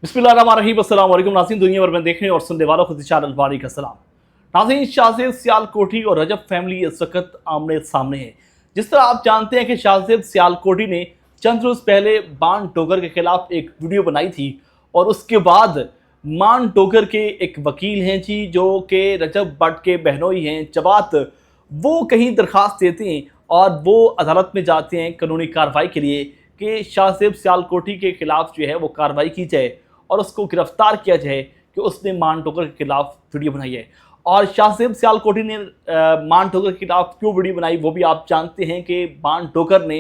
बिस्मिल्लाहिर्रहमानिर्रहीम। अस्सलाम वालेकुम नाज़रीन, दुनिया भर में देखने और सुनने वालों को खुदिशार अलवारी का सलाम। नाज़रीन, शाहज़ेब सियालकोटी और रजब फैमिली इस वक्त आमने सामने है। जिस तरह आप जानते हैं कि शाहज़ेब सियालकोटी ने चंद रोज़ पहले मान डोगर के खिलाफ एक वीडियो बनाई थी और उसके बाद मान डोगर के एक वकील हैं जी, जो कि रजब भट्ट के बहनोई हैं जवात, वो कहीं दरख्वास्त देते हैं और वो अदालत में जाते हैं कानूनी कार्रवाई के लिए कि शाहज़ेब सियालकोटी के खिलाफ जो है वो कार्रवाई की जाए और उसको गिरफ्तार किया जाए कि उसने मान डोगर के खिलाफ वीडियो बनाई है। और शाहज़ेब सियालकोटी ने मान डोगर के खिलाफ क्यों वीडियो बनाई वो भी आप जानते हैं कि मान डोगर ने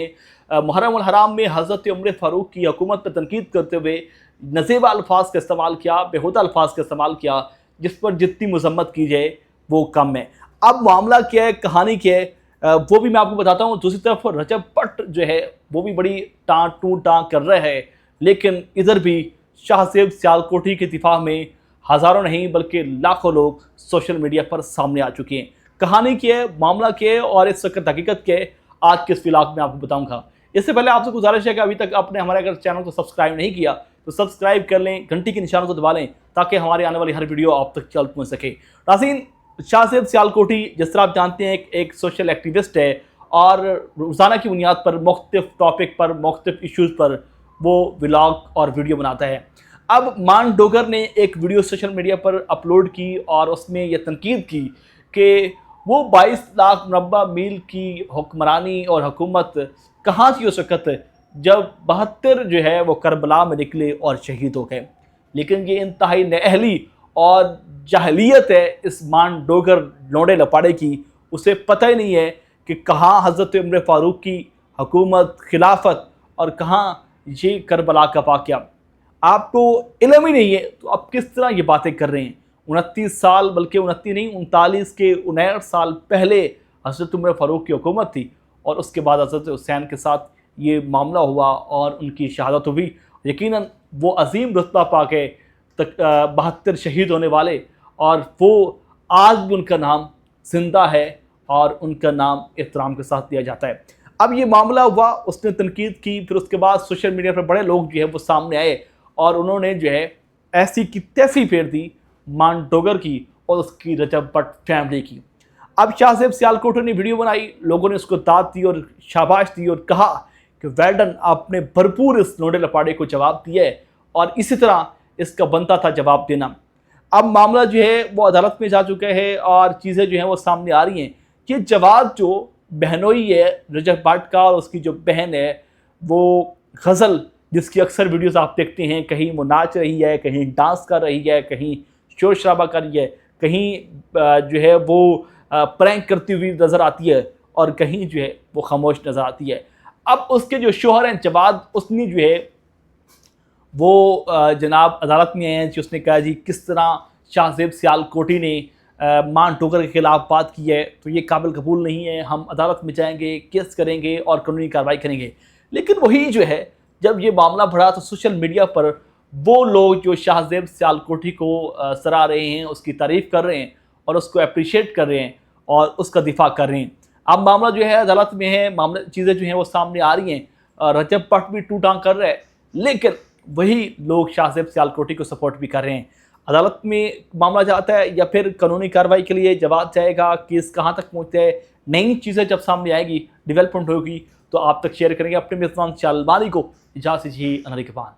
मुहर्रम उल हराम में हज़रत उमर फ़ारूक की हुकूमत पर तनकीद करते हुए नज़ेबा अल्फाज का इस्तेमाल किया, बेहुदा अल्फाज का इस्तेमाल किया, जिस पर जितनी मजम्मत की जाए वो कम है। अब मामला क्या है, कहानी क्या है, वो भी मैं आपको बताता हूँ। दूसरी तरफ रजब भट्ट जो है वो भी बड़ी टाँग टू टाँग कर रहे हैं, लेकिन इधर भी शाहज़ेब सियालकोटी के दिफा में हज़ारों नहीं बल्कि लाखों लोग सोशल मीडिया पर सामने आ चुके हैं। कहानी क्या है, मामला क्या है और इस वक्त हकीकत क्या है, आज के इस व्लॉग में आपको बताऊंगा। इससे पहले आपसे गुजारिश है कि अभी तक आपने हमारे अगर चैनल को सब्सक्राइब नहीं किया तो सब्सक्राइब कर लें, घंटी के निशान को दबा लें ताकि हमारे आने वाली हर वीडियो आप तक जल्द पहुँच सके। नाज़रीन, शाहज़ेब सियालकोटी जिस तरह आप जानते हैं एक सोशल एक्टिविस्ट है और रोज़ाना की बुनियाद पर मुख्तलिफ टॉपिक पर, मुख्तलिफ इशूज़ पर वो व्लॉग और वीडियो बनाता है। अब मान डोगर ने एक वीडियो सोशल मीडिया पर अपलोड की और उसमें यह तनकीद की कि वो 22 लाख मुरब्बा मील की हुक्मरानी और हुकूमत कहाँ थी उस वक़्त जब 72 जो है वो करबला में निकले और शहीद हो गए। लेकिन ये इंतहाई नाअहली और जाहलियत है इस मान डोगर लौंडे लपाड़े की। उसे पता ही नहीं है कि कहाँ हज़रत उमर फ़ारूक की हुकूमत, खिलाफत और कहाँ ये करबला का वाक़या। आपको इल्म ही नहीं है तो आप किस तरह ये बातें कर रहे हैं। 29 साल, बल्कि 29 नहीं 39 के 59 साल पहले हज़रत उमर फ़ारूक की हुकूमत थी और उसके बाद हज़रत हुसैन के साथ ये मामला हुआ और उनकी शहादत हुई। यकीनन वो अजीम रुतबा पाके 72 शहीद होने वाले, और वो आज भी उनका नाम जिंदा है और उनका नाम एहतराम के साथ दिया जाता है। अब ये मामला हुआ, उसने तनकीद की, फिर उसके बाद सोशल मीडिया पर बड़े लोग जो है वो सामने आए और उन्होंने जो है ऐसी की तैसी फेर दी मान डोगर की और उसकी रजब भट्ट फैमिली की। अब शाहज़ेब सियालकोटी ने वीडियो बनाई, लोगों ने उसको दाद दी और शाबाश दी और कहा कि वेल डन, आपने भरपूर इस लोंडे लपाड़े को जवाब दिया है और इसी तरह इसका बनता था जवाब देना। अब मामला जो है वो अदालत में जा चुका है और चीज़ें जो हैं वो सामने आ रही हैं। ये जवाब जो बहनोई है रजब भट्ट का और उसकी जो बहन है वो गज़ल, जिसकी अक्सर वीडियोस आप देखते हैं, कहीं वो नाच रही है, कहीं डांस कर रही है, कहीं शोर शराबा कर रही है, कहीं जो है वो प्रैंक करती हुई नज़र आती है और कहीं जो है वो खामोश नज़र आती है। अब उसके जो शोहर हैं जवाद, उसने जो है वो जनाब अदालत में आए हैं जी। उसने कहा जी किस तरह शाहज़ेब सियालकोटी ने मान डोगर के खिलाफ बात की है तो ये काबिल कबूल नहीं है, हम अदालत में जाएंगे, केस करेंगे और कानूनी कार्रवाई करेंगे। लेकिन वही जो है जब ये मामला बढ़ा तो सोशल मीडिया पर वो लोग जो शाहज़ेब सियालकोटी को सराह रहे हैं, उसकी तारीफ़ कर रहे हैं और उसको अप्रिशिएट कर रहे हैं और उसका दिफा कर रहे हैं। अब मामला जो है अदालत में है, मामला चीज़ें जो हैं वो सामने आ रही हैं। रजब भट्ट भी टू टांग कर रहा है, लेकिन वही लोग शाहज़ेब सियालकोटी को सपोर्ट भी कर रहे हैं। अदालत में मामला जाता है या फिर कानूनी कार्रवाई के लिए जवाब जाएगा, केस कहाँ तक पहुँचता है, नई चीज़ें जब सामने आएगी, डेवलपमेंट होगी तो आप तक शेयर करेंगे। अपने मेज़बान शाह अलवारी को इजाज़त दीजिए। अनरिकबान।